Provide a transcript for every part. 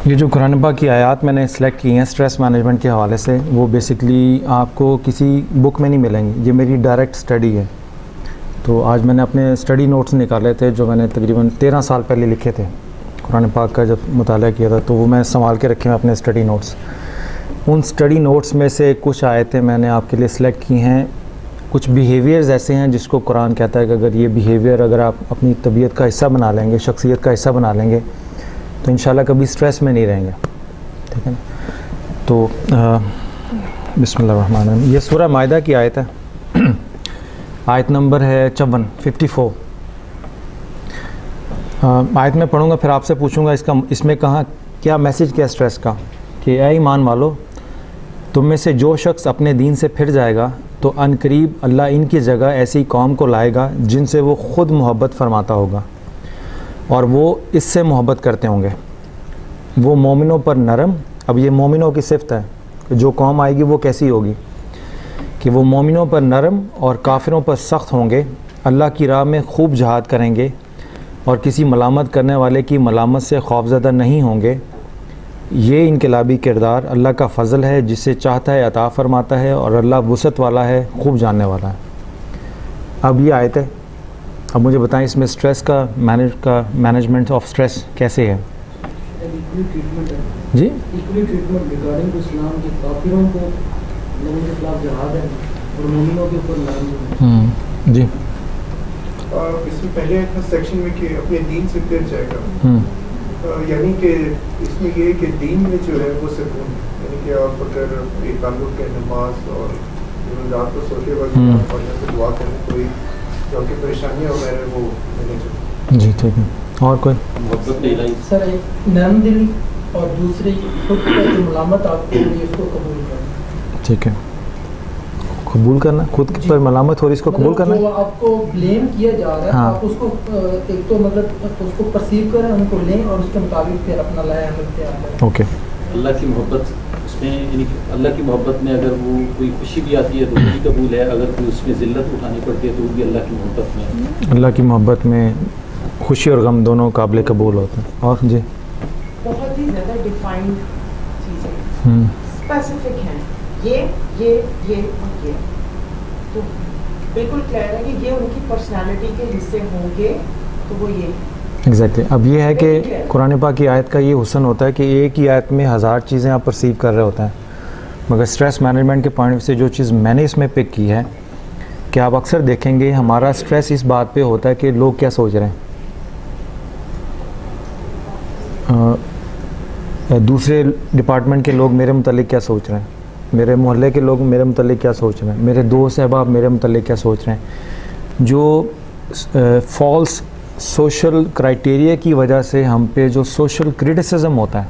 یہ جو قرآن پاک کی آیات میں نے سلیکٹ کی ہیں اسٹریس مینجمنٹ کے حوالے سے، وہ بیسکلی آپ کو کسی بک میں نہیں ملیں گی، یہ میری ڈائریکٹ اسٹڈی ہے۔ تو آج میں نے اپنے اسٹڈی نوٹس نکالے تھے جو میں نے تقریباً 13 سال پہلے لکھے تھے قرآن پاک کا، جب مطالعہ کیا تھا تو وہ میں سنبھال کے رکھے ہیں اپنے اسٹڈی نوٹس۔ ان اسٹڈی نوٹس میں سے کچھ آیتیں میں نے آپ کے لیے سلیکٹ کی ہیں۔ کچھ بیہیویئرز ایسے ہیں جس کو قرآن کہتا ہے کہ اگر یہ بیہیویئر اگر آپ اپنی طبیعت کا حصہ بنا لیں گے، شخصیت کا حصہ بنا لیں گے، تو انشاءاللہ کبھی اسٹریس میں نہیں رہیں گے، ٹھیک ہے نا۔ تو بسم اللہ الرحمن الرحیم، یہ سورہ مائدہ کی آیت ہے، آیت نمبر ہے 54۔ آیت میں پڑھوں گا، پھر آپ سے پوچھوں گا اس میں کہاں کیا میسیج کیا اسٹریس کا، کہ اے ایمان والو، تم میں سے جو شخص اپنے دین سے پھر جائے گا تو ان قریب اللہ ان کی جگہ ایسی قوم کو لائے گا جن سے وہ خود محبت فرماتا ہوگا اور وہ اس سے محبت کرتے ہوں گے۔ وہ مومنوں پر نرم، اب یہ مومنوں کی صفت ہے کہ جو قوم آئے گی وہ کیسی ہوگی، کہ وہ مومنوں پر نرم اور کافروں پر سخت ہوں گے، اللہ کی راہ میں خوب جہاد کریں گے اور کسی ملامت کرنے والے کی ملامت سے خوفزدہ نہیں ہوں گے۔ یہ انقلابی کردار اللہ کا فضل ہے، جسے چاہتا ہے عطا فرماتا ہے اور اللہ وسعت والا ہے، خوب جاننے والا ہے۔ اب یہ آیت ہے، اب مجھے بتائیں اس میں اسٹریس کا مینجمنٹ آف اسٹریس کیسے ہے؟ جی جی اس میں پہلے سیکشن میں کہ اپنے دین سے پھر جائے گا، یعنی کہ اس میں یہ کہ دین میں جو ہے وہ سکون، یعنی کہ آپ اگر ایک تعلق کے نماز اور رات کو سوتے وقت اللہ سے دعا کریں، کوئی جو کہ پریشانیاں وغیرہ وہ ملے جو۔ جی ٹھیک ہے، اور کوئی سر ایک نرم دلی اور دوسری خود پر جو ملامت آپ کے لیے اس کو قبول کرنا۔ ٹھیک ہے، قبول کرنا، خود پر ملامت ہو رہی اس کو قبول کرنا، جو آپ کو بلیم کیا جا رہا ہے آپ اس کو ایک تو مطلب اس کو پرسیو کریں، ان کو لیں اور اس کے مطابق پھر اپنا لائے عمل تیار کریں۔ اوکے، اللہ کی محبت اس میں، یعنی کہ اللہ کی محبت میں اگر وہ کوئی خوشی بھی آتی ہے تو وہ بھی قبول ہے، اگر کوئی اس میں ذلت اٹھانی پڑتی ہے تو وہ بھی اللہ کی محبت میں، اللہ کی محبت میں خوشی اور غم دونوں قابل قبول ہوتے ہیں۔ اور جی بہت ہی زیادہ ڈیفائنڈ چیزیں اسپیسیفک ہیں، یہ اور یہ، تو بالکل کلیئر ہے کہ یہ ان کی پرسنالٹی کے حصے ہوں گے، تو وہ یہ ایگزیکٹلی۔ اب یہ ہے کہ قرآن پاک کی آیت کا یہ حسن ہوتا ہے کہ ایک ہی آیت میں 1000 چیزیں آپ پرسیو کر رہے ہوتے ہیں، مگر اسٹریس مینجمنٹ کے پوائنٹ سے جو چیز میں نے اس میں پک کی ہے کہ آپ اکثر دیکھیں گے ہمارا اسٹریس اس بات پہ ہوتا ہے کہ لوگ کیا سوچ رہے ہیں، دوسرے ڈپارٹمنٹ کے لوگ میرے متعلق کیا سوچ رہے ہیں، میرے محلے کے لوگ میرے متعلق کیا سوچ رہے ہیں، میرے دوست احباب میرے متعلق کیا سوچ رہے ہیں۔ جو فالس سوشل کرائٹیریا کی وجہ سے ہم پہ جو سوشل کرٹیسزم ہوتا ہے،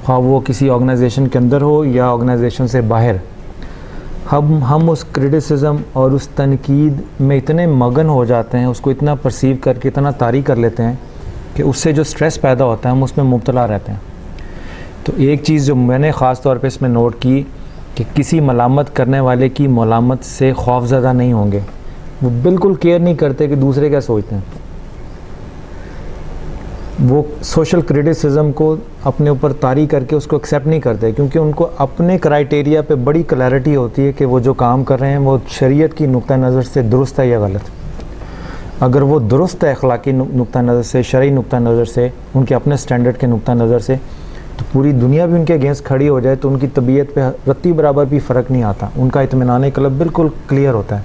خواہ وہ کسی آرگنائزیشن کے اندر ہو یا آرگنائزیشن سے باہر، ہم اس کرٹیسزم اور اس تنقید میں اتنے مگن ہو جاتے ہیں، اس کو اتنا پرسیو کر کے اتنا طاری کر لیتے ہیں کہ اس سے جو سٹریس پیدا ہوتا ہے ہم اس میں مبتلا رہتے ہیں۔ تو ایک چیز جو میں نے خاص طور پہ اس میں نوٹ کی کہ کسی ملامت کرنے والے کی ملامت سے خوف زدہ نہیں ہوں گے، وہ بالکل کیئر نہیں کرتے کہ دوسرے کیا سوچتے ہیں، وہ سوشل کرٹیسزم کو اپنے اوپر طاری کر کے اس کو ایکسیپٹ نہیں کرتے، کیونکہ ان کو اپنے کرائٹیریا پہ بڑی کلیئرٹی ہوتی ہے کہ وہ جو کام کر رہے ہیں وہ شریعت کی نقطہ نظر سے درست ہے یا غلط۔ اگر وہ درست ہے اخلاقی نقطہ نظر سے، شرعی نقطہ نظر سے، ان کے اپنے سٹینڈرڈ کے نقطہ نظر سے، تو پوری دنیا بھی ان کے اگینسٹ کھڑی ہو جائے تو ان کی طبیعت پہ رتی برابر بھی فرق نہیں آتا، ان کا اطمینان قلب بالکل کلیئر ہوتا ہے،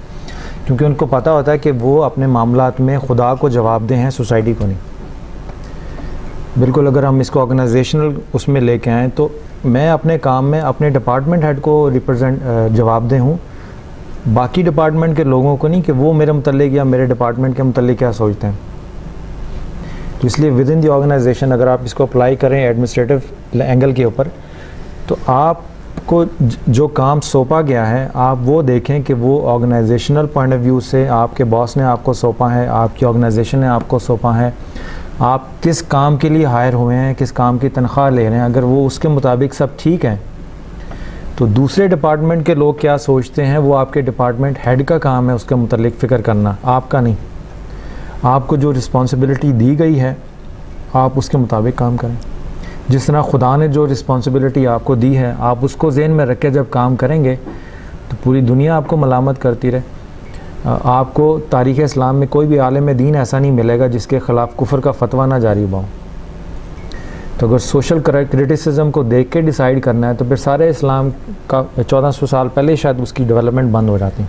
کیونکہ ان کو پتہ ہوتا ہے کہ وہ اپنے معاملات میں خدا کو جواب دہ ہیں، سوسائٹی کو نہیں۔ بالکل اگر ہم اس کو آرگنائزیشنل اس میں لے کے آئیں تو میں اپنے کام میں اپنے ڈپارٹمنٹ ہیڈ کو جواب دہ ہوں، باقی ڈپارٹمنٹ کے لوگوں کو نہیں کہ وہ میرے متعلق یا میرے ڈپارٹمنٹ کے متعلق کیا سوچتے ہیں۔ تو اس لیے ود ان دی آرگنائزیشن اگر آپ اس کو اپلائی کریں ایڈمنسٹریٹو اینگل کے اوپر، تو آپ کو جو کام سونپا گیا ہے آپ وہ دیکھیں کہ وہ آرگنائزیشنل پوائنٹ آف ویو سے آپ کے باس نے آپ کو سونپا ہے، آپ کی آرگنائزیشن نے آپ کو سونپا ہے، آپ کس کام کے لیے ہائر ہوئے ہیں، کس کام کی تنخواہ لے رہے ہیں، اگر وہ اس کے مطابق سب ٹھیک ہیں تو دوسرے ڈپارٹمنٹ کے لوگ کیا سوچتے ہیں وہ آپ کے ڈپارٹمنٹ ہیڈ کا کام ہے اس کے متعلق فکر کرنا، آپ کا نہیں۔ آپ کو جو رسپانسبلٹی دی گئی ہے آپ اس کے مطابق کام کریں۔ جس طرح خدا نے جو رسپانسبلٹی آپ کو دی ہے آپ اس کو ذہن میں رکھ کے جب کام کریں گے تو پوری دنیا آپ کو ملامت کرتی رہے۔ آپ کو تاریخ اسلام میں کوئی بھی عالم دین ایسا نہیں ملے گا جس کے خلاف کفر کا فتویٰ نہ جاری ہوا۔ تو اگر سوشل کرٹیسزم کو دیکھ کے ڈیسائیڈ کرنا ہے تو پھر سارے اسلام کا 1400 سال پہلے شاید اس کی ڈیولپمنٹ بند ہو جاتی۔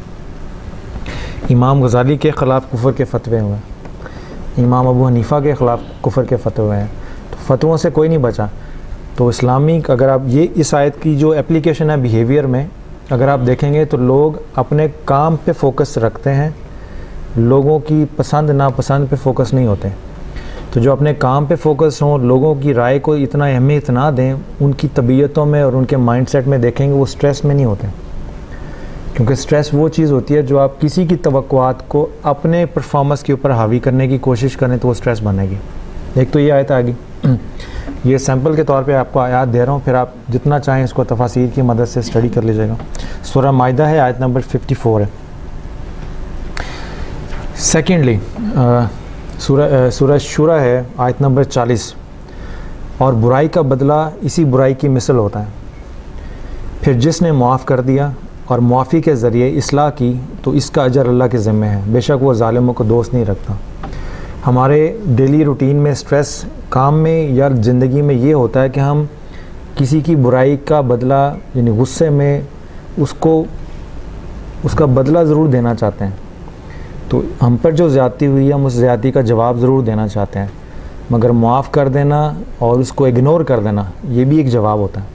امام غزالی کے خلاف کفر کے فتوے ہوئے، امام ابو حنیفہ کے خلاف کفر کے فتوے ہیں، تو فتووں سے کوئی نہیں بچا۔ تو اسلامی اگر آپ یہ اس آیت کی جو اپلیکیشن ہے بیہیویئر میں اگر آپ دیکھیں گے تو لوگ اپنے کام پہ فوکس رکھتے ہیں، لوگوں کی پسند ناپسند پہ فوکس نہیں ہوتے۔ تو جو اپنے کام پہ فوکس ہوں، لوگوں کی رائے کو اتنا اہمیت نہ دیں، ان کی طبیعتوں میں اور ان کے مائنڈ سیٹ میں دیکھیں گے وہ سٹریس میں نہیں ہوتے، کیونکہ سٹریس وہ چیز ہوتی ہے جو آپ کسی کی توقعات کو اپنے پرفارمنس کے اوپر حاوی کرنے کی کوشش کریں تو وہ سٹریس بنے گی۔ ایک تو یہ آیت آ گئی، یہ سیمپل کے طور پہ آپ کو آیات دے رہا ہوں، پھر آپ جتنا چاہیں اس کو تفاسیر کی مدد سے اسٹڈی کر لیجیے گا۔ سورہ مائدہ ہے، آیت نمبر 54 ہے۔ سیکنڈلی سورہ شورا ہے، آیت نمبر 40، اور برائی کا بدلہ اسی برائی کی مثل ہوتا ہے، پھر جس نے معاف کر دیا اور معافی کے ذریعے اصلاح کی تو اس کا اجر اللہ کے ذمہ ہے، بے شک وہ ظالموں کو دوست نہیں رکھتا۔ ہمارے ڈیلی روٹین میں سٹریس کام میں یا زندگی میں یہ ہوتا ہے کہ ہم کسی کی برائی کا بدلہ یعنی غصے میں اس کا بدلہ ضرور دینا چاہتے ہیں، تو ہم پر جو زیادتی ہوئی ہے ہم اس زیادتی کا جواب ضرور دینا چاہتے ہیں، مگر معاف کر دینا اور اس کو اگنور کر دینا یہ بھی ایک جواب ہوتا ہے۔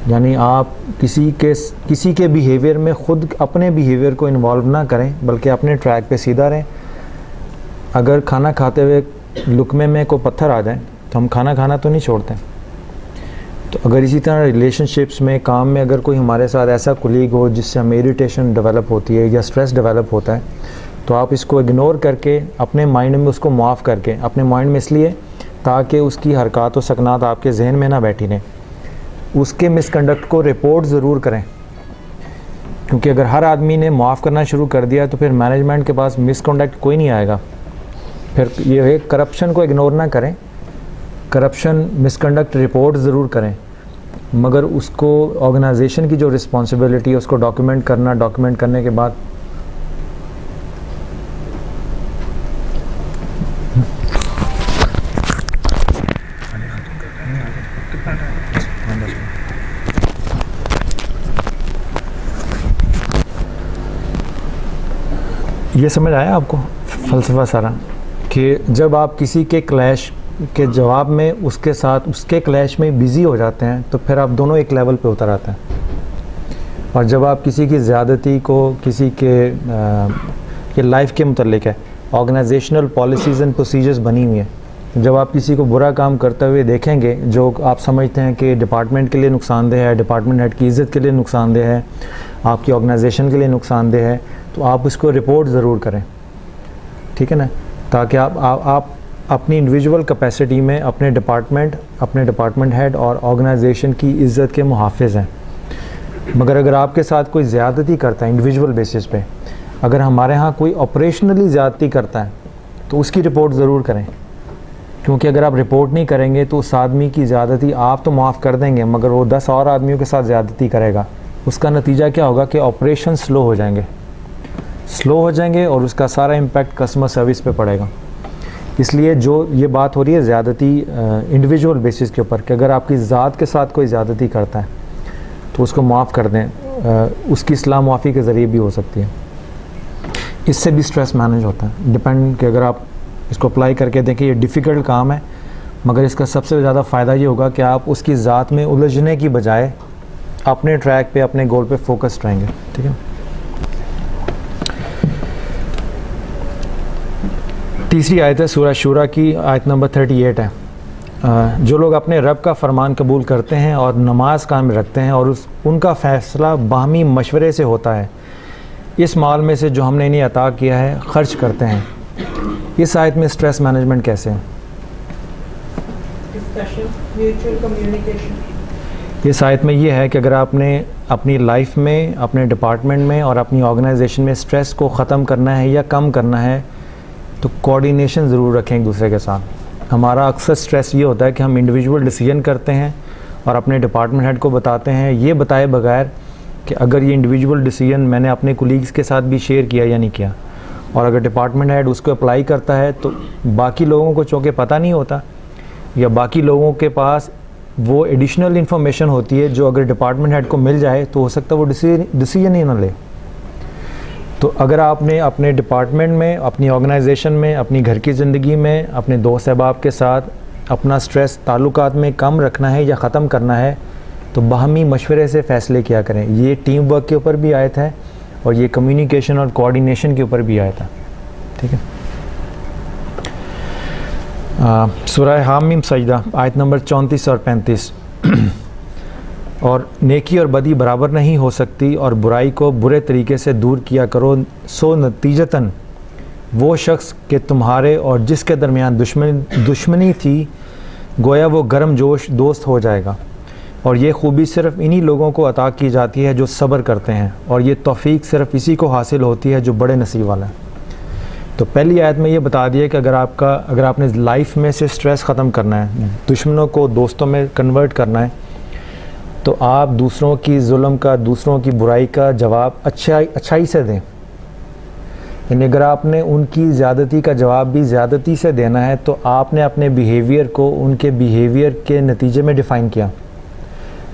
یعنی آپ کسی کے بیہیویئر میں خود اپنے بیہیویئر کو انوالو نہ کریں بلکہ اپنے ٹریک پہ سیدھا رہیں۔ اگر کھانا کھاتے ہوئے لقمے میں کوئی پتھر آ جائیں تو ہم کھانا کھانا تو نہیں چھوڑتے، تو اگر اسی طرح ریلیشن شپس میں کام میں اگر کوئی ہمارے ساتھ ایسا کولیگ ہو جس سے ہمیں اریٹیشن ڈیولپ ہوتی ہے یا سٹریس ڈیولپ ہوتا ہے تو آپ اس کو اگنور کر کے اپنے مائنڈ میں اس کو معاف کر کے اپنے مائنڈ میں اس لیے تاکہ اس کی حرکات و سکنات آپ کے ذہن میں نہ بیٹھی رہیں، اس کے مس کنڈکٹ کو رپورٹ ضرور کریں، کیونکہ اگر ہر آدمی نے معاف کرنا شروع کر دیا تو پھر مینجمنٹ کے پاس مس کنڈکٹ کوئی نہیں آئے گا۔ پھر یہ ہے کرپشن کو اگنور نہ کریں، کرپشن مس کنڈکٹ رپورٹ ضرور کریں، مگر اس کو آرگنائزیشن کی جو رسپانسبلٹی ہے اس کو ڈاکیومنٹ کرنا، ڈاکیومنٹ کرنے کے بعد یہ سمجھ آیا آپ کو فلسفہ سارا، کہ جب آپ کسی کے کلیش کے جواب میں اس کے ساتھ اس کے کلیش میں بزی ہو جاتے ہیں تو پھر آپ دونوں ایک لیول پہ اتر آتے ہیں، اور جب آپ کسی کی زیادتی کو کسی کے یہ لائف کے متعلق ہے، آرگنائزیشنل پالیسیز اینڈ پروسیجرز بنی ہوئی ہیں، جب آپ کسی کو برا کام کرتے ہوئے دیکھیں گے جو آپ سمجھتے ہیں کہ ڈپارٹمنٹ کے لیے نقصان دہ ہے، ڈپارٹمنٹ ہیڈ کی عزت کے لیے نقصان دہ ہے، آپ کی آرگنائزیشن کے لیے نقصان دہ ہے، تو آپ اس کو رپورٹ ضرور کریں، ٹھیک ہے نا، تاکہ آپ اپنی انڈیویجول کیپیسٹی میں اپنے ڈپارٹمنٹ ہیڈ اور آرگنائزیشن کی عزت کے محافظ ہیں۔ مگر اگر آپ کے ساتھ کوئی زیادتی کرتا ہے انڈیویجول بیسس پہ، اگر ہمارے ہاں کوئی آپریشنلی زیادتی کرتا ہے تو اس کی رپورٹ ضرور کریں، کیونکہ اگر آپ رپورٹ نہیں کریں گے تو اس آدمی کی زیادتی آپ تو معاف کر دیں گے مگر وہ 10 اور آدمیوں کے ساتھ زیادتی کرے گا، اس کا نتیجہ کیا ہوگا کہ آپریشن سلو ہو جائیں گے اور اس کا سارا امپیکٹ کسٹمر سروس پہ پڑے گا۔ اس لیے جو یہ بات ہو رہی ہے زیادتی انڈیویجول بیسس کے اوپر کہ اگر آپ کی ذات کے ساتھ کوئی زیادتی کرتا ہے تو اس کو معاف کر دیں، اس کی اصلاح معافی کے ذریعے بھی ہو سکتی ہے، اس سے بھی سٹریس مینیج ہوتا ہے، ڈپینڈ کہ اگر آپ اس کو اپلائی کر کے دیکھیں یہ ڈیفیکلٹ کام ہے مگر اس کا سب سے زیادہ فائدہ یہ ہوگا کہ آپ اس کی ذات میں الجھنے کی بجائے اپنے ٹریک پہ اپنے گول پہ فوکسڈ رہیں گے، ٹھیک ہے۔ تیسری آیت ہے سورہ شورا کی، آیت نمبر 38 ہے، جو لوگ اپنے رب کا فرمان قبول کرتے ہیں اور نماز قائم رکھتے ہیں اور ان کا فیصلہ باہمی مشورے سے ہوتا ہے، اس مال میں سے جو ہم نے انہیں عطا کیا ہے خرچ کرتے ہیں۔ اس آیت میں سٹریس مینجمنٹ کیسے ہے؟ اس آیت میں یہ ہے کہ اگر آپ نے اپنی لائف میں، اپنے ڈپارٹمنٹ میں اور اپنی آرگنائزیشن میں سٹریس کو ختم کرنا ہے یا کم کرنا ہے تو کوآرڈینیشن ضرور رکھیں ایک دوسرے کے ساتھ، ہمارا اکثر سٹریس یہ ہوتا ہے کہ ہم انڈیویجول ڈیسیجن کرتے ہیں اور اپنے ڈپارٹمنٹ ہیڈ کو بتاتے ہیں یہ بتائے بغیر کہ اگر یہ انڈیویجول ڈیسیجن میں نے اپنے کولیگز کے ساتھ بھی شیئر کیا یا نہیں کیا. اور اگر ڈپارٹمنٹ ہیڈ اس کو اپلائی کرتا ہے تو باقی لوگوں کو چونکہ پتہ نہیں ہوتا یا باقی لوگوں کے پاس وہ ایڈیشنل انفارمیشن ہوتی ہے جو اگر ڈپارٹمنٹ ہیڈ کو مل جائے تو ہو سکتا ہے وہ ڈیسیجن ہی نہ لے. تو اگر آپ نے اپنے ڈپارٹمنٹ میں, اپنی آرگنائزیشن میں, اپنی گھر کی زندگی میں, اپنے دوست احباب کے ساتھ اپنا سٹریس تعلقات میں کم رکھنا ہے یا ختم کرنا ہے تو باہمی مشورے سے فیصلے کیا کریں. یہ ٹیم ورک کے اوپر بھی آیت ہے اور یہ کمیونیکیشن اور کوآرڈینیشن کے اوپر بھی آیت ہے. ٹھیک ہے. سورہ حامیم سجدہ آیت نمبر 34 اور 35. اور نیکی اور بدی برابر نہیں ہو سکتی اور برائی کو برے طریقے سے دور کیا کرو, سو نتیجتاً وہ شخص کہ تمہارے اور جس کے درمیان دشمنی تھی گویا وہ گرم جوش دوست ہو جائے گا. اور یہ خوبی صرف انہی لوگوں کو عطا کی جاتی ہے جو صبر کرتے ہیں, اور یہ توفیق صرف اسی کو حاصل ہوتی ہے جو بڑے نصیب والا ہے. تو پہلی آیت میں یہ بتا دیا کہ اگر آپ نے لائف میں سے سٹریس ختم کرنا ہے, دشمنوں کو دوستوں میں کنورٹ کرنا ہے, تو آپ دوسروں کی ظلم کا, دوسروں کی برائی کا جواب اچھائی سے دیں. یعنی اگر آپ نے ان کی زیادتی کا جواب بھی زیادتی سے دینا ہے تو آپ نے اپنے بیہیویئر کو ان کے بیہیویئر کے نتیجے میں ڈیفائن کیا,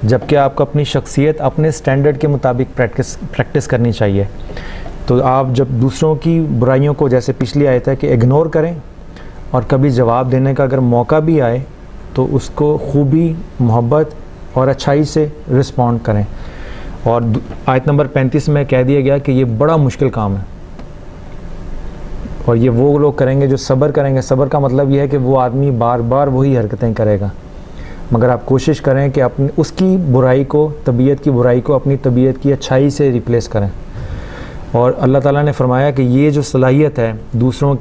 جبکہ آپ کو اپنی شخصیت اپنے سٹینڈرڈ کے مطابق پریکٹس کرنی چاہیے. تو آپ جب دوسروں کی برائیوں کو, جیسے پچھلی آیت ہے کہ اگنور کریں, اور کبھی جواب دینے کا اگر موقع بھی آئے تو اس کو خوبی, محبت اور اچھائی سے رسپونڈ کریں. اور آیت نمبر 35 میں کہہ دیا گیا کہ یہ بڑا مشکل کام ہے, اور یہ وہ لوگ کریں گے جو صبر کریں گے. صبر کا مطلب یہ ہے کہ وہ آدمی بار بار وہی حرکتیں کرے گا, مگر آپ کوشش کریں کہ اپنی اس کی برائی کو, طبیعت کی برائی کو اپنی طبیعت کی اچھائی سے ریپلیس کریں. اور اللہ تعالیٰ نے فرمایا کہ یہ جو صلاحیت ہے دوسروں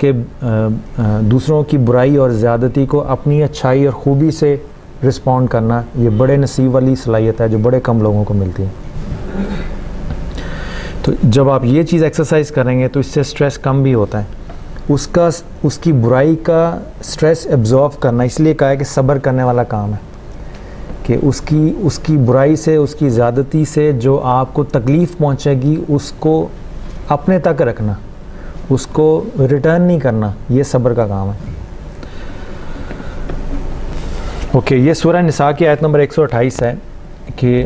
کی برائی اور زیادتی کو اپنی اچھائی اور خوبی سے رسپونڈ کرنا, یہ بڑے نصیب والی صلاحیت ہے جو بڑے کم لوگوں کو ملتی ہے. تو جب آپ یہ چیز ایکسرسائز کریں گے تو اس سے سٹریس کم بھی ہوتا ہے. اس کی برائی کا سٹریس ایبزارو کرنا, اس لیے کہا ہے کہ صبر کرنے والا کام ہے, کہ اس کی برائی سے, اس کی زیادتی سے جو آپ کو تکلیف پہنچے گی اس کو اپنے تک رکھنا, اس کو ریٹرن نہیں کرنا, یہ صبر کا کام ہے. اوکے, یہ سورہ نساء کی آیت نمبر 128 ہے کہ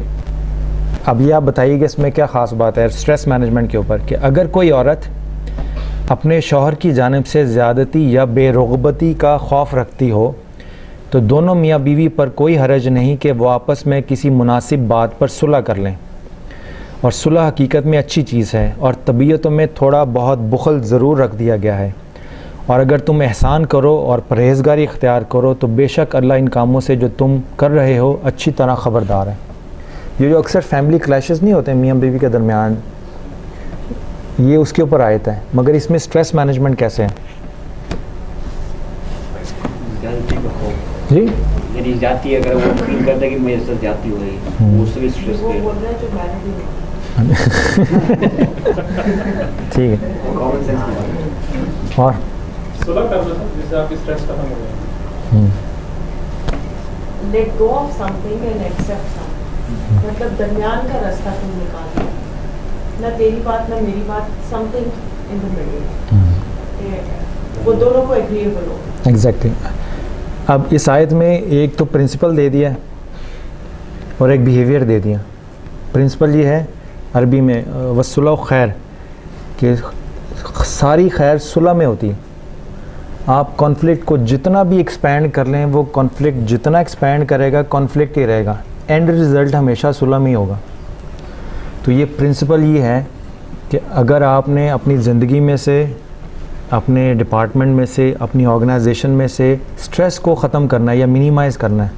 اب یہ آپ بتائیے کہ اس میں کیا خاص بات ہے سٹریس مینجمنٹ کے اوپر, کہ اگر کوئی عورت اپنے شوہر کی جانب سے زیادتی یا بے رغبتی کا خوف رکھتی ہو تو دونوں میاں بیوی پر کوئی حرج نہیں کہ وہ آپس میں کسی مناسب بات پر صلح کر لیں. اور صلح حقیقت میں اچھی چیز ہے, اور طبیعتوں میں تھوڑا بہت بخل ضرور رکھ دیا گیا ہے. اور اگر تم احسان کرو اور پرہیزگاری اختیار کرو تو بے شک اللہ ان کاموں سے جو تم کر رہے ہو اچھی طرح خبردار ہے. یہ جو اکثر فیملی کلیشز نہیں ہوتے میاں بیوی کے درمیان, یہ اس کے اوپر آیت ہے, مگر اس میں سٹریس مینجمنٹ کیسے ہے؟ جی میری جاتی اگر وہ فیل کرتا ہے کہ میرے ساتھ جاتی ہو رہی ہے, اس سے بھی سٹریس وہ بول رہا ہے جو میں نے بھی ٹھیک ہے. کامن سینس کی بات ہے. اور صلح کرنا تھا جس سے آپ کی سٹریس ختم ہو گیا. Let go of something and accept some, مطلب درمیان کا راستہ تم نکال دو, نہ تیری بات نہ میری بات, some thing in the middle, وہ دونوں کو ایگریبل ہو. ایگزیکٹلی. اب اس آیت میں ایک تو پرنسپل دے دیا اور ایک بیہیویئر دے دیا. پرنسپل یہ ہے عربی میں والصلح خیر, کہ ساری خیر صلح میں ہوتی ہے. آپ کانفلکٹ کو جتنا بھی ایکسپینڈ کر لیں, وہ کانفلکٹ جتنا ایکسپینڈ کرے گا کانفلکٹ ہی رہے گا, اینڈ رزلٹ ہمیشہ صلح میں ہی ہوگا. تو یہ پرنسپل یہ ہے کہ اگر آپ نے اپنی زندگی میں سے, اپنے ڈپارٹمنٹ میں سے, اپنی آرگنائزیشن میں سے سٹریس کو ختم کرنا ہے یا منیمائز کرنا ہے,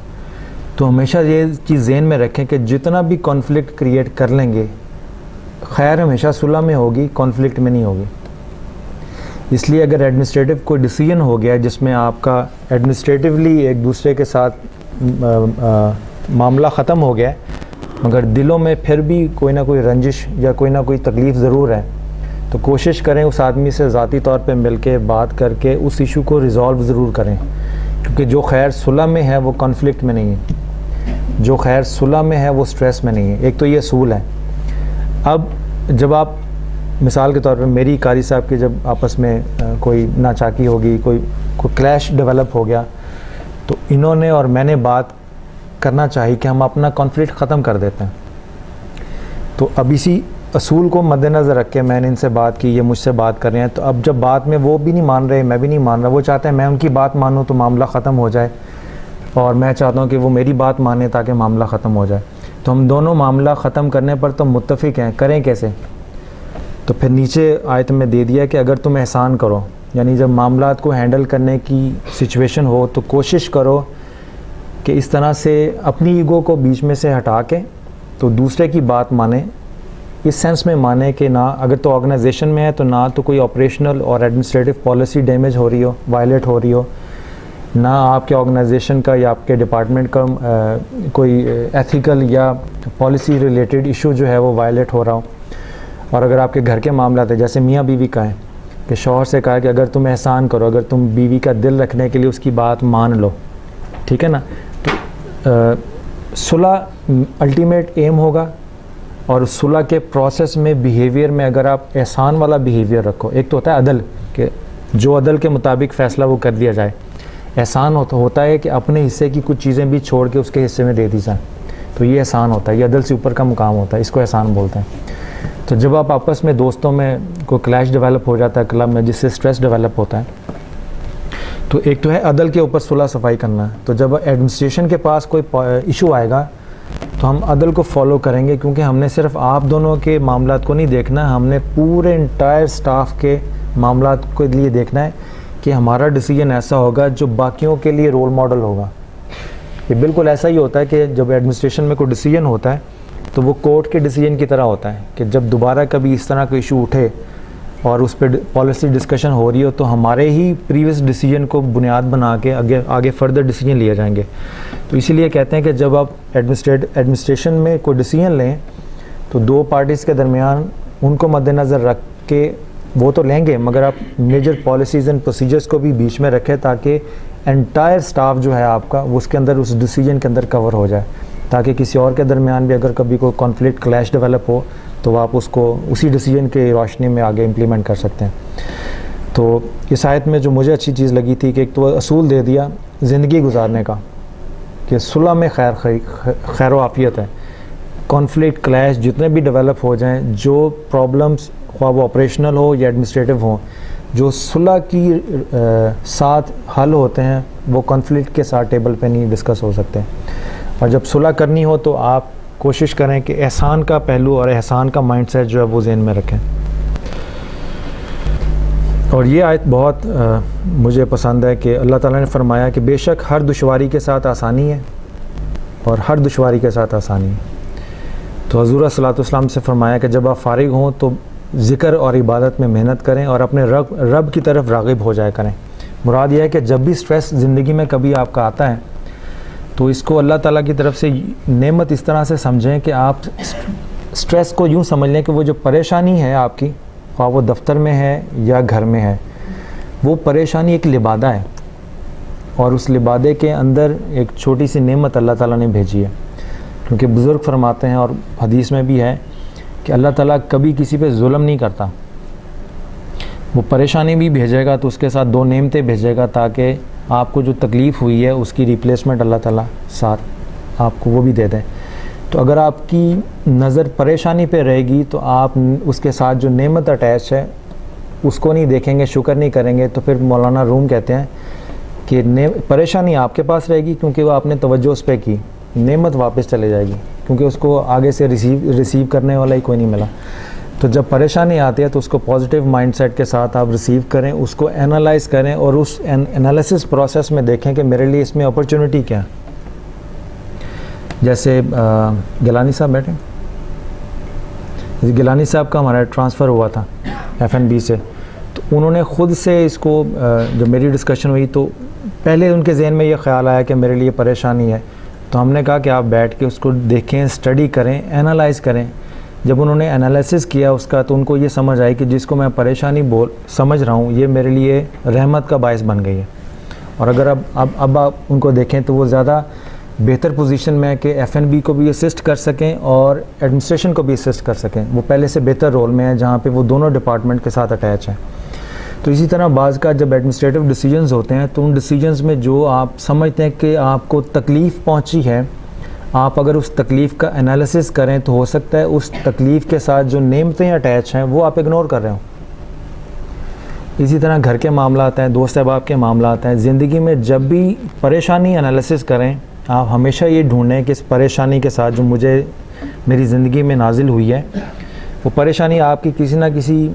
تو ہمیشہ یہ چیز ذہن میں رکھیں کہ جتنا بھی کانفلکٹ کریٹ کر لیں گے خیر ہمیشہ صلح میں ہوگی, کانفلکٹ میں نہیں ہوگی. اس لیے اگر ایڈمنسٹریٹو کوئی ڈیسیجن ہو گیا جس میں آپ کا ایڈمنسٹریٹولی ایک دوسرے کے ساتھ معاملہ ختم ہو گیا مگر دلوں میں پھر بھی کوئی نہ کوئی رنجش یا کوئی نہ کوئی تکلیف ضرور ہے, تو کوشش کریں اس آدمی سے ذاتی طور پہ مل کے بات کر کے اس ایشو کو ریزالو ضرور کریں, کیونکہ جو خیر صلح میں ہے وہ کانفلکٹ میں نہیں ہے، جو خیر صلح میں ہے وہ سٹریس میں نہیں ہے. ایک تو یہ اصول ہے. اب جب آپ مثال کے طور پہ میری قاری صاحب کی جب آپس میں کوئی ناچاکی ہوگی، کوئی کلیش ڈیولپ ہو گیا، تو انہوں نے اور میں نے بات کرنا چاہی کہ ہم اپنا کانفلکٹ ختم کر دیتے ہیں. تو اب اسی اصول کو مد نظر رکھ کے میں نے ان سے بات کی، یہ مجھ سے بات کر رہے ہیں. تو اب جب بات میں وہ بھی نہیں مان رہے، میں بھی نہیں مان رہا، وہ چاہتے ہیں میں ان کی بات مانوں تو معاملہ ختم ہو جائے، اور میں چاہتا ہوں کہ وہ میری بات مانیں تاکہ معاملہ ختم ہو جائے. تو ہم دونوں معاملہ ختم کرنے پر تو متفق ہیں، کریں کیسے؟ تو پھر نیچے آیت میں دے دیا کہ اگر تم احسان کرو، یعنی جب معاملات کو ہینڈل کرنے کی سچویشن ہو تو کوشش کرو کہ اس طرح سے اپنی ایگو کو بیچ میں سے ہٹا کے تو دوسرے کی بات مانیں، اس سینس میں مانیں کہ نہ اگر تو آرگنائزیشن میں ہے تو نہ تو کوئی آپریشنل اور ایڈمنسٹریٹو پالیسی ڈیمیج ہو رہی ہو، وائلیٹ ہو رہی ہو، نہ آپ کے آرگنائزیشن کا یا آپ کے ڈپارٹمنٹ کا کوئی ایتھیکل یا پالیسی ریلیٹڈ ایشو جو ہے وہ وائلیٹ ہو رہا ہو. اور اگر آپ کے گھر کے معاملات ہیں، جیسے میاں بیوی کا ہے کہ شوہر سے کہا کہ اگر تم احسان کرو، اگر تم بیوی کا دل رکھنے کے لیے اس کی بات مان لو، ٹھیک ہے نا، تو صلح الٹیمیٹ ایم ہوگا. اور صلح کے پروسیس میں بیہیویئر میں اگر آپ احسان والا بیہیویئر رکھو، ایک تو ہوتا ہے عدل کہ جو عدل کے مطابق فیصلہ وہ کر دیا جائے، احسان ہوتا ہے کہ اپنے حصے کی کچھ چیزیں بھی چھوڑ کے اس کے حصے میں دے دی جائیں، تو یہ احسان ہوتا ہے، یہ عدل سے اوپر کا مقام ہوتا ہے، اس کو احسان بولتے ہیں. تو جب آپ آپس میں دوستوں میں کوئی کلیش ڈیولپ ہو جاتا ہے کلب میں، جس سے سٹریس ڈیولپ ہوتا ہے، تو ایک تو ہے عدل کے اوپر صلح صفائی کرنا. تو جب ایڈمنسٹریشن کے پاس کوئی ایشو آئے گا تو ہم عدل کو فالو کریں گے، کیونکہ ہم نے صرف آپ دونوں کے معاملات کو نہیں دیکھنا، ہم نے پورے انٹائر سٹاف کے معاملات کے لیے دیکھنا ہے کہ ہمارا ڈیسیجن ایسا ہوگا جو باقیوں کے لیے رول ماڈل ہوگا. یہ بالکل ایسا ہی ہوتا ہے کہ جب ایڈمنسٹریشن میں کوئی ڈیسیجن ہوتا ہے تو وہ کورٹ کے ڈیسیجن کی طرح ہوتا ہے کہ جب دوبارہ کبھی اس طرح کا ایشو اٹھے اور اس پہ پالیسی ڈسکشن ہو رہی ہو تو ہمارے ہی پریویس ڈیسیجن کو بنیاد بنا کے آگے فردر ڈیسیجن لیے جائیں گے. تو اسی لیے کہتے ہیں کہ جب آپ ایڈمنسٹریشن میں کوئی ڈیسیجن لیں تو دو پارٹیز کے درمیان ان کو مد نظر رکھ کے وہ تو لیں گے، مگر آپ میجر پالیسیز اینڈ پروسیجرز کو بھی بیچ میں رکھیں تاکہ انٹائر سٹاف جو ہے آپ کا وہ اس کے اندر اس ڈیسیجن کے اندر کور ہو جائے، تاکہ کسی اور کے درمیان بھی اگر کبھی کوئی کانفلکٹ کلیش ڈیولپ ہو تو آپ اس کو اسی ڈیسیجن کے روشنی میں آگے امپلیمنٹ کر سکتے ہیں. تو اس آیت میں جو مجھے اچھی چیز لگی تھی کہ ایک تو اصول دے دیا زندگی گزارنے کا کہ صلح میں خیر و عافیت ہے. کانفلکٹ کلیش جتنے بھی ڈیولپ ہو جائیں، جو پرابلمس خواہ وہ آپریشنل ہو یا ایڈمنسٹریٹو ہوں، جو صلح کی ساتھ حل ہوتے ہیں وہ کانفلکٹ کے ساتھ ٹیبل پہ نہیں ڈسکس ہو سکتے. اور جب صلح کرنی ہو تو آپ کوشش کریں کہ احسان کا پہلو اور احسان کا مائنڈ سیٹ جو ہے وہ ذہن میں رکھیں. اور یہ آیت بہت مجھے پسند ہے کہ اللہ تعالیٰ نے فرمایا کہ بے شک ہر دشواری کے ساتھ آسانی ہے اور ہر دشواری کے ساتھ آسانی ہے. تو حضور صلی اللہ علیہ وسلم سے فرمایا کہ جب آپ فارغ ہوں تو ذکر اور عبادت میں محنت کریں اور اپنے رب کی طرف راغب ہو جایا کریں. مراد یہ ہے کہ جب بھی سٹریس زندگی میں کبھی آپ کا آتا ہے تو اس کو اللہ تعالیٰ کی طرف سے نعمت اس طرح سے سمجھیں کہ آپ سٹریس کو یوں سمجھ لیں کہ وہ جو پریشانی ہے آپ کی، خواہ وہ دفتر میں ہے یا گھر میں ہے، وہ پریشانی ایک لبادہ ہے، اور اس لبادے کے اندر ایک چھوٹی سی نعمت اللہ تعالیٰ نے بھیجی ہے. کیونکہ بزرگ فرماتے ہیں اور حدیث میں بھی ہے کہ اللہ تعالیٰ کبھی کسی پہ ظلم نہیں کرتا. وہ پریشانی بھی بھیجے گا تو اس کے ساتھ دو نعمتیں بھیجے گا تاکہ آپ کو جو تکلیف ہوئی ہے اس کی ریپلیسمنٹ اللہ تعالیٰ ساتھ آپ کو وہ بھی دے دیں. تو اگر آپ کی نظر پریشانی پہ رہے گی تو آپ اس کے ساتھ جو نعمت اٹیچ ہے اس کو نہیں دیکھیں گے، شکر نہیں کریں گے، تو پھر مولانا روم کہتے ہیں کہ پریشانی آپ کے پاس رہے گی کیونکہ وہ آپ نے توجہ اس پہ کی، نعمت واپس چلے جائے گی کیونکہ اس کو آگے سے ریسیو کرنے والا ہی کوئی نہیں ملا. تو جب پریشانی آتی ہے تو اس کو پازیٹیو مائنڈ سیٹ کے ساتھ آپ ریسیو کریں، اس کو انالائز کریں اور اس انالیسس پروسیس میں دیکھیں کہ میرے لیے اس میں اپرچونٹی کیا ہے. جیسے گیلانی صاحب بیٹھے، گیلانی صاحب کا ہمارا ٹرانسفر ہوا تھا FNB سے، تو انہوں نے خود سے اس کو جب میری ڈسکشن ہوئی تو پہلے ان کے ذہن میں یہ خیال آیا کہ میرے لیے پریشانی ہے. تو ہم نے کہا کہ آپ بیٹھ کے اس کو دیکھیں، اسٹڈی کریں، انالائز کریں. جب انہوں نے انالیسس کیا اس کا تو ان کو یہ سمجھ آئی کہ جس کو میں پریشانی سمجھ رہا ہوں یہ میرے لیے رحمت کا باعث بن گئی ہے. اور اگر اب آپ ان کو دیکھیں تو وہ زیادہ بہتر پوزیشن میں ہے کہ ایف این بی کو بھی اسسٹ کر سکیں اور ایڈمنسٹریشن کو بھی اسسٹ کر سکیں. وہ پہلے سے بہتر رول میں ہے جہاں پہ وہ دونوں ڈپارٹمنٹ کے ساتھ اٹیچ ہیں. تو اسی طرح بعض کا جب ایڈمنسٹریٹو ڈیسیجنز ہوتے ہیں تو ان ڈیسیجنز میں جو آپ سمجھتے ہیں کہ آپ کو تکلیف پہنچی ہے, آپ اگر اس تکلیف کا انالیسس کریں تو ہو سکتا ہے اس تکلیف کے ساتھ جو نعمتیں اٹیچ ہیں وہ آپ اگنور کر رہے ہوں. اسی طرح گھر کے معاملات ہیں, دوست احباب کے معاملات ہیں. زندگی میں جب بھی پریشانی انالیسس کریں, آپ ہمیشہ یہ ڈھونڈیں کہ اس پریشانی کے ساتھ جو مجھے میری زندگی میں نازل ہوئی ہے, وہ پریشانی آپ کی کسی نہ کسی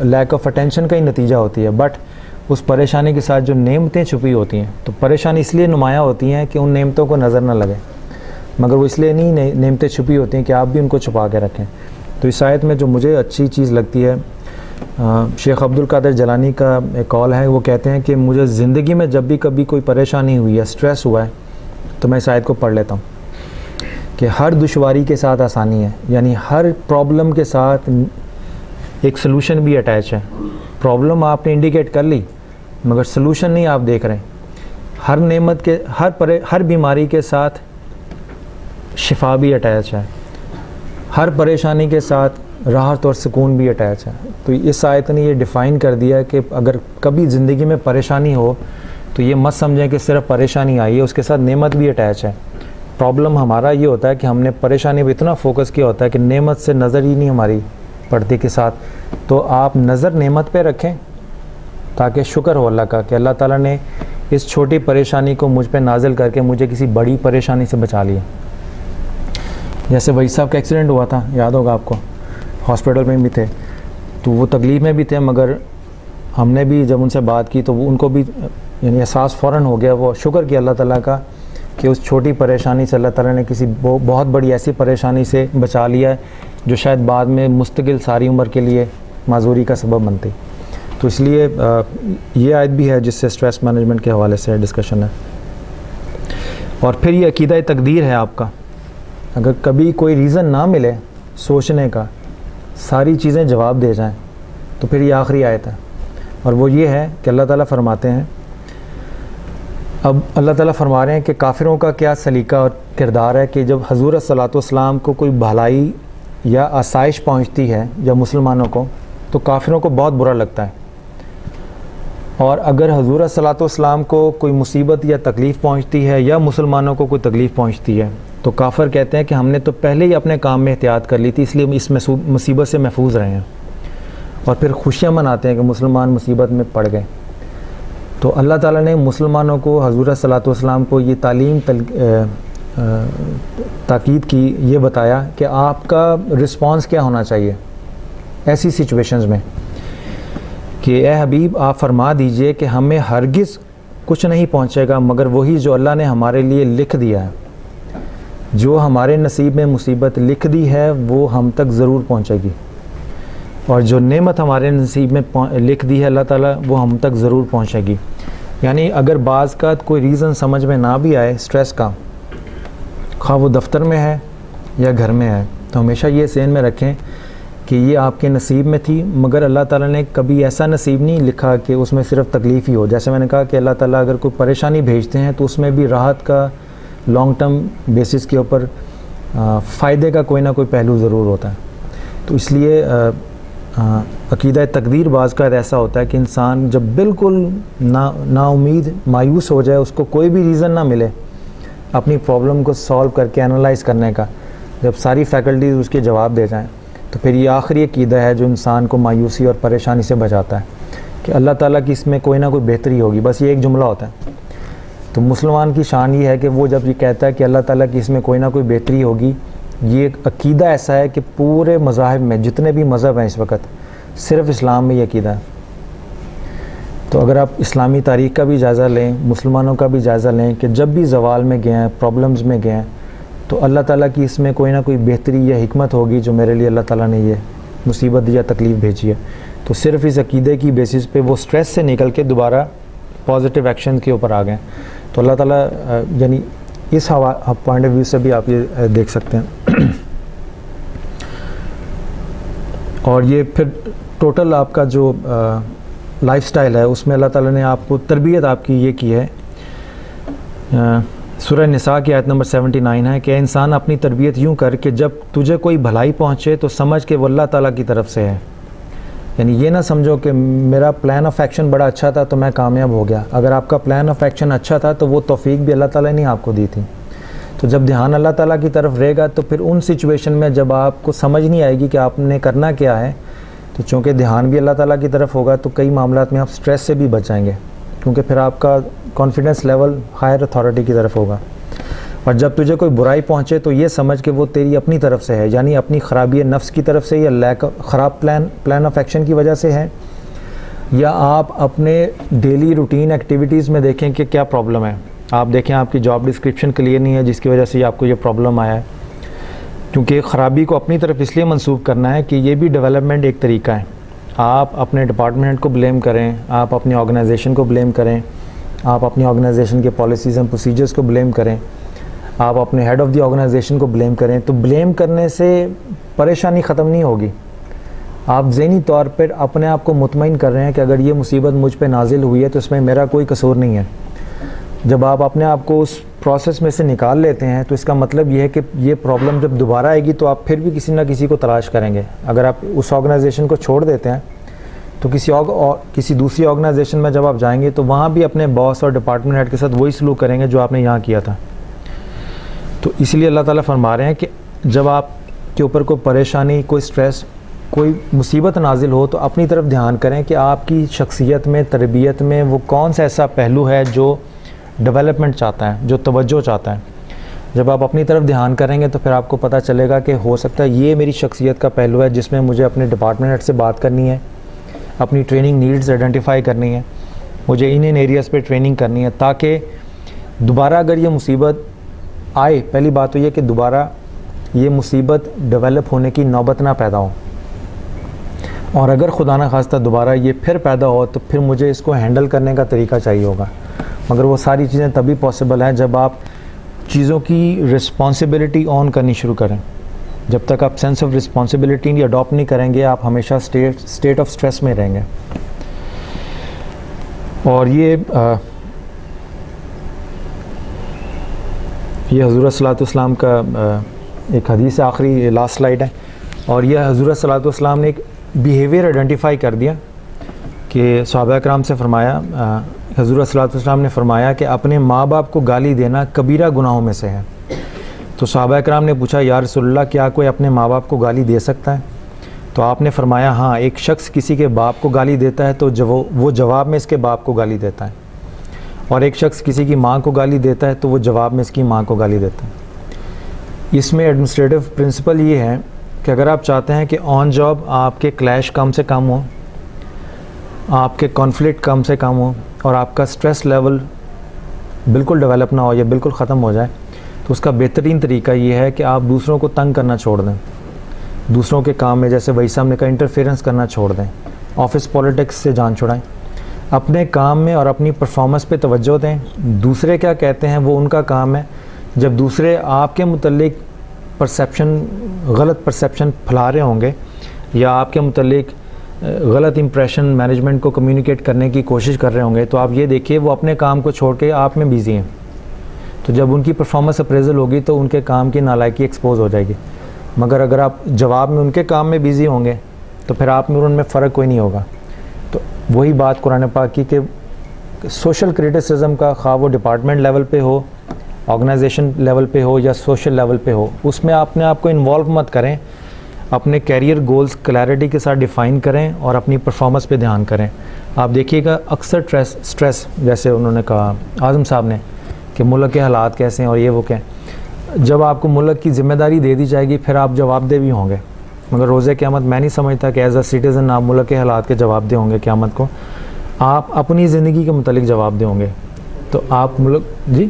لیک آف اٹینشن کا ہی نتیجہ ہوتی ہے, بٹ اس پریشانی کے ساتھ جو نعمتیں چھپی ہوتی ہیں, تو پریشانی اس لیے نمایاں ہوتی ہیں کہ ان نعمتوں کو نظر نہ لگے, مگر وہ اس لیے نہیں نعمتیں چھپی ہوتی ہیں کہ آپ بھی ان کو چھپا کے رکھیں. تو اس آیت میں جو مجھے اچھی چیز لگتی ہے, شیخ عبد القادر جیلانی کا ایک قول ہے, وہ کہتے ہیں کہ مجھے زندگی میں جب بھی کبھی کوئی پریشانی ہوئی ہے, اسٹریس ہوا ہے, تو میں اس آیت کو پڑھ لیتا ہوں کہ ہر دشواری کے ساتھ آسانی ہے. یعنی ہر پرابلم کے ساتھ ایک سلوشن بھی اٹیچ ہے. پرابلم آپ نے انڈیکیٹ کر لی مگر سلوشن نہیں آپ دیکھ رہے ہیں. ہر نعمت کے ہر بیماری کے ساتھ شفا بھی اٹیچ ہے. ہر پریشانی کے ساتھ راحت اور سکون بھی اٹیچ ہے. تو اس آیت نے یہ ڈیفائن کر دیا کہ اگر کبھی زندگی میں پریشانی ہو تو یہ مت سمجھیں کہ صرف پریشانی آئی ہے, اس کے ساتھ نعمت بھی اٹیچ ہے. پرابلم ہمارا یہ ہوتا ہے کہ ہم نے پریشانی پہ اتنا فوکس کیا ہوتا ہے کہ نعمت سے نظر ہی نہیں ہماری پڑتی کے ساتھ. تو آپ نظر نعمت پہ رکھیں تاکہ شکر ہو اللہ کا کہ اللہ تعالیٰ نے اس چھوٹی پریشانی کو مجھ پہ نازل کر کے مجھے کسی بڑی پریشانی سے بچا لیا. جیسے وہی صاحب کا ایکسیڈنٹ ہوا تھا, یاد ہوگا آپ کو, ہاسپٹل میں بھی تھے, تو وہ تکلیف میں بھی تھے, مگر ہم نے بھی جب ان سے بات کی تو وہ ان کو بھی یعنی احساس فوراً ہو گیا. وہ شکر کیا اللہ تعالیٰ کا کہ اس چھوٹی پریشانی سے اللہ تعالیٰ نے کسی بہت بڑی ایسی پریشانی سے بچا لیا ہے جو شاید بعد میں مستقل ساری عمر کے لیے معذوری کا سبب بنتی. تو اس لیے یہ آیت بھی ہے جس سے اسٹریس مینجمنٹ کے حوالے سے ڈسکشن ہے. اور پھر یہ عقیدہ تقدیر ہے آپ کا. اگر کبھی کوئی ریزن نہ ملے سوچنے کا, ساری چیزیں جواب دے جائیں, تو پھر یہ آخری آیت ہے, اور وہ یہ ہے کہ اللہ تعالیٰ فرماتے ہیں, اب اللہ تعالیٰ فرما رہے ہیں کہ کافروں کا کیا سلیقہ اور کردار ہے کہ جب حضور صلی اللہ علیہ وسلم کو کوئی بھلائی یا آسائش پہنچتی ہے یا مسلمانوں کو, تو کافروں کو بہت برا لگتا ہے. اور اگر حضور صلی اللہ علیہ وسلم کو کوئی مصیبت یا تکلیف پہنچتی ہے یا مسلمانوں کو کوئی تکلیف پہنچتی ہے, تو کافر کہتے ہیں کہ ہم نے تو پہلے ہی اپنے کام میں احتیاط کر لی تھی, اس لیے ہم اس مصیبت سے محفوظ رہے ہیں. اور پھر خوشیاں مناتے ہیں کہ مسلمان مصیبت میں پڑ گئے. تو اللہ تعالیٰ نے مسلمانوں کو, حضور صلی اللہ علیہ وسلم کو یہ تعلیم تاکید کی, یہ بتایا کہ آپ کا رسپانس کیا ہونا چاہیے ایسی سچویشنز میں, کہ اے حبیب آپ فرما دیجئے کہ ہمیں ہرگز کچھ نہیں پہنچے گا مگر وہی جو اللہ نے ہمارے لیے لکھ دیا ہے. جو ہمارے نصیب میں مصیبت لکھ دی ہے وہ ہم تک ضرور پہنچے گی, اور جو نعمت ہمارے نصیب میں لکھ دی ہے اللہ تعالیٰ وہ ہم تک ضرور پہنچے گی. یعنی اگر بعض کا کوئی ریزن سمجھ میں نہ بھی آئے اسٹریس کا, خواہ وہ دفتر میں ہے یا گھر میں ہے, تو ہمیشہ یہ ذہن میں رکھیں کہ یہ آپ کے نصیب میں تھی, مگر اللہ تعالیٰ نے کبھی ایسا نصیب نہیں لکھا کہ اس میں صرف تکلیف ہی ہو. جیسے میں نے کہا کہ اللہ تعالیٰ اگر کوئی پریشانی بھیجتے ہیں تو اس میں بھی راحت کا لانگ ٹرم بیسس کے اوپر فائدے کا کوئی نہ کوئی پہلو ضرور ہوتا ہے. تو اس لیے عقیدہ تقدیر بعض کا ایسا ہوتا ہے کہ انسان جب بالکل نا امید مایوس ہو جائے, اس کو کوئی بھی ریزن نہ ملے اپنی پرابلم کو سالو کر کے انالائز کرنے کا, جب ساری فیکلٹیز اس کے جواب دے جائیں, تو پھر یہ آخری عقیدہ ہے جو انسان کو مایوسی اور پریشانی سے بچاتا ہے کہ اللہ تعالیٰ کی اس میں کوئی نہ کوئی بہتری ہوگی. بس یہ ایک جملہ ہوتا ہے. تو مسلمان کی شان یہ ہے کہ وہ جب یہ کہتا ہے کہ اللہ تعالیٰ کی اس میں کوئی نہ کوئی بہتری ہوگی, یہ عقیدہ ایسا ہے کہ پورے مذاہب میں جتنے بھی مذہب ہیں اس وقت, صرف اسلام میں یہ عقیدہ ہے. تو اگر آپ اسلامی تاریخ کا بھی جائزہ لیں, مسلمانوں کا بھی جائزہ لیں کہ جب بھی زوال میں گئے ہیں, پرابلمز میں گئے ہیں, تو اللہ تعالیٰ کی اس میں کوئی نہ کوئی بہتری یا حکمت ہوگی جو میرے لیے اللہ تعالیٰ نے یہ مصیبت یا تکلیف بھیجی ہے. تو صرف اس عقیدے کی بیسس پہ وہ سٹریس سے نکل کے دوبارہ پازیٹیو ایکشن کے اوپر آ گئے. تو اللہ تعالیٰ یعنی اس پوائنٹ آف ویو سے بھی آپ یہ دیکھ سکتے ہیں. اور یہ پھر ٹوٹل آپ کا جو لائف سٹائل ہے اس میں اللہ تعالیٰ نے آپ کو تربیت آپ کی یہ کی ہے. سورہ نساء کی آیت نمبر 79 ہے کہ انسان اپنی تربیت یوں کر کہ جب تجھے کوئی بھلائی پہنچے تو سمجھ کہ وہ اللہ تعالیٰ کی طرف سے ہے. یعنی یہ نہ سمجھو کہ میرا پلان آف ایکشن بڑا اچھا تھا تو میں کامیاب ہو گیا. اگر آپ کا پلان آف ایکشن اچھا تھا تو وہ توفیق بھی اللہ تعالیٰ نے آپ کو دی تھی. تو جب دھیان اللہ تعالیٰ کی طرف رہے گا تو پھر ان سچویشن میں جب آپ کو سمجھ نہیں آئے گی کہ آپ نے کرنا کیا ہے, تو چونکہ دھیان بھی اللہ تعالیٰ کی طرف ہوگا تو کئی معاملات میں آپ سٹریس سے بھی بچ جائیں گے, کیونکہ پھر آپ کا کانفیڈنس لیول ہائر اتھارٹی کی طرف ہوگا. اور جب تجھے کوئی برائی پہنچے تو یہ سمجھ کہ وہ تیری اپنی طرف سے ہے, یعنی اپنی خرابی نفس کی طرف سے, یا خراب پلان آف ایکشن کی وجہ سے ہے, یا آپ اپنے ڈیلی روٹین ایکٹیویٹیز میں دیکھیں کہ کیا پرابلم ہے. آپ دیکھیں آپ کی جاب ڈسکرپشن کلیئر نہیں ہے جس کی وجہ سے آپ کو یہ پرابلم آیا ہے. کیونکہ خرابی کو اپنی طرف اس لیے منسوب کرنا ہے کہ یہ بھی ڈیولپمنٹ ایک طریقہ ہے. آپ اپنے ڈپارٹمنٹ کو بلیم کریں, آپ اپنی آرگنائزیشن کو بلیم کریں, آپ اپنی آرگنائزیشن کے پالیسیز اینڈ پروسیجرز کو بلیم کریں, آپ اپنے ہیڈ آف دی آرگنائزیشن کو بلیم کریں, تو بلیم کرنے سے پریشانی ختم نہیں ہوگی. آپ ذہنی طور پر اپنے آپ کو مطمئن کر رہے ہیں کہ اگر یہ مصیبت مجھ پہ نازل ہوئی ہے تو اس میں میرا کوئی قصور نہیں ہے. جب آپ اپنے آپ کو اس پروسیس میں سے نکال لیتے ہیں تو اس کا مطلب یہ ہے کہ یہ پرابلم جب دوبارہ آئے گی تو آپ پھر بھی کسی نہ کسی کو تلاش کریں گے. اگر آپ اس آرگنائزیشن کو چھوڑ دیتے ہیں تو کسی دوسری آرگنائزیشن میں جب آپ جائیں گے تو وہاں بھی اپنے باس اور ڈپارٹمنٹ ہیڈ کے ساتھ وہی سلوک کریں گے جو آپ نے یہاں کیا تھا. تو اس لیے اللہ تعالیٰ فرما رہے ہیں کہ جب آپ کے اوپر کوئی پریشانی, کوئی سٹریس, کوئی مصیبت نازل ہو تو اپنی طرف دھیان کریں کہ آپ کی شخصیت میں, تربیت میں وہ کون سا ایسا پہلو ہے جو ڈیولپمنٹ چاہتا ہے, جو توجہ چاہتا ہے. جب آپ اپنی طرف دھیان کریں گے تو پھر آپ کو پتہ چلے گا کہ ہو سکتا ہے یہ میری شخصیت کا پہلو ہے جس میں مجھے اپنے ڈپارٹمنٹ ہیڈ سے بات کرنی ہے, اپنی ٹریننگ نیڈز آئیڈینٹیفائی کرنی ہے, مجھے ان ایریاز پہ ٹریننگ کرنی ہے, تاکہ دوبارہ اگر یہ مصیبت آئے, پہلی بات تو یہ کہ دوبارہ یہ مصیبت ڈیولپ ہونے کی نوبت نہ پیدا ہو. اور اگر خدا نہ خواستہ دوبارہ یہ پھر پیدا ہو تو پھر مجھے اس کو ہینڈل کرنے کا طریقہ چاہیے ہوگا. مگر وہ ساری چیزیں تبھی پاسبل ہیں جب آپ چیزوں کی رسپانسبلٹی آن کرنی شروع کریں. جب تک آپ سینس آف رسپانسبلٹی اڈاپٹ نہیں کریں گے آپ ہمیشہ اسٹیٹ آف سٹریس میں رہیں گے. اور یہ حضور صلی اللہ علیہ وسلم کا ایک حدیث آخری لاسٹ سلائیڈ ہے, اور یہ حضور صلی اللہ علیہ وسلم نے ایک بیہیویئر آئیڈینٹیفائی کر دیا کہ صحابہ کرام سے فرمایا, حضور صلی اللہ علیہ وسلم نے فرمایا کہ اپنے ماں باپ کو گالی دینا کبیرہ گناہوں میں سے ہے. تو صحابہ کرام نے پوچھا یا رسول اللہ کیا کوئی اپنے ماں باپ کو گالی دے سکتا ہے؟ تو آپ نے فرمایا ہاں, ایک شخص کسی کے باپ کو گالی دیتا ہے تو وہ جواب میں اس کے باپ کو گالی دیتا ہے, اور ایک شخص کسی کی ماں کو گالی دیتا ہے تو وہ جواب میں اس کی ماں کو گالی دیتا ہے. اس میں ایڈمنسٹریٹو پرنسپل یہ ہے کہ اگر آپ چاہتے ہیں کہ آن جاب آپ کے کلیش کم سے کم ہو, آپ کے کانفلکٹ کم سے کم ہو, اور آپ کا سٹریس لیول بالکل ڈیولپ نہ ہو یا بالکل ختم ہو جائے, تو اس کا بہترین طریقہ یہ ہے کہ آپ دوسروں کو تنگ کرنا چھوڑ دیں. دوسروں کے کام میں, جیسے وہی صاحب نے کہا, انٹرفیئرنس کرنا چھوڑ دیں. آفس پولیٹکس سے جان چھڑائیں. اپنے کام میں اور اپنی پرفارمنس پہ توجہ دیں. دوسرے کیا کہتے ہیں وہ ان کا کام ہے. جب دوسرے آپ کے متعلق غلط پرسیپشن پھیلا رہے ہوں گے یا آپ کے متعلق غلط امپریشن مینجمنٹ کو کمیونیکیٹ کرنے کی کوشش کر رہے ہوں گے, تو آپ یہ دیکھیے وہ اپنے کام کو چھوڑ کے آپ میں بیزی ہیں. تو جب ان کی پرفارمنس اپریزل ہوگی تو ان کے کام کی نالائکی ایکسپوز ہو جائے گی. مگر اگر آپ جواب میں ان کے کام میں بیزی ہوں گے تو پھر آپ میں اور ان میں فرق کوئی نہیں ہوگا. تو وہی بات قرآن پاک کی کہ سوشل کریٹیسزم کا خواہ وہ ڈپارٹمنٹ لیول پہ ہو, آرگنائزیشن لیول پہ ہو یا سوشل لیول پہ ہو, اس میں اپنے آپ کو انوالو مت کریں. اپنے کیریئر گولز کلیئرٹی کے ساتھ ڈیفائن کریں اور اپنی پرفارمنس پہ دھیان کریں. آپ دیکھیے گا اکثر سٹریس جیسے انہوں نے کہا اعظم صاحب نے کہ ملک کے حالات کیسے ہیں اور یہ وہ کہیں, جب آپ کو ملک کی ذمہ داری دے دی جائے گی پھر آپ جواب دہ بھی ہوں گے. مگر روز قیامت میں نہیں سمجھتا کہ ایز اے سٹیزن آپ ملک کے حالات کے جواب دہ ہوں گے. قیامت کو آپ اپنی زندگی کے متعلق جواب دہ ہوں گے. تو آپ جی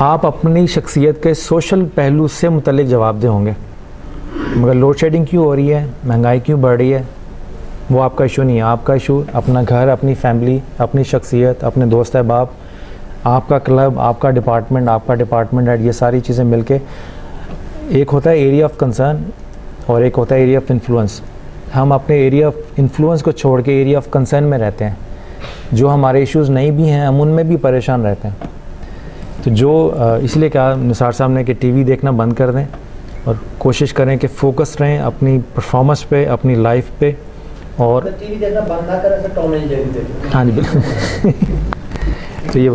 آپ اپنی شخصیت کے سوشل پہلو سے متعلق جواب دہ ہوں گے. مگر لوڈ شیڈنگ کیوں ہو رہی ہے, مہنگائی کیوں بڑھ رہی ہے, وہ آپ کا ایشو نہیں ہے. آپ کا ایشو اپنا گھر, اپنی فیملی, اپنی شخصیت, اپنے دوست احباب, آپ کا کلب, آپ کا ڈپارٹمنٹ ہیڈ, یہ ساری چیزیں مل کے ایک ہوتا ہے ایریا آف کنسرن اور ایک ہوتا ہے ایریا آف انفلوئنس. ہم اپنے ایریا آف انفلوئنس کو چھوڑ کے ایریا آف کنسرن میں رہتے ہیں. جو ہمارے ایشوز نہیں بھی ہیں ہم ان میں بھی پریشان رہتے ہیں. تو جو اس لیے کہا نثار صاحب نے کہ ٹی وی دیکھنا بند کر دیں اور کوشش کریں کہ فوکس رہیں اپنی پرفارمنس پہ, اپنی لائف پہ. اور ٹی وی دیکھنا بند نہ کریں, ٹام اینڈ جیری دیکھیں. ہاں جی بالکل. تو یہ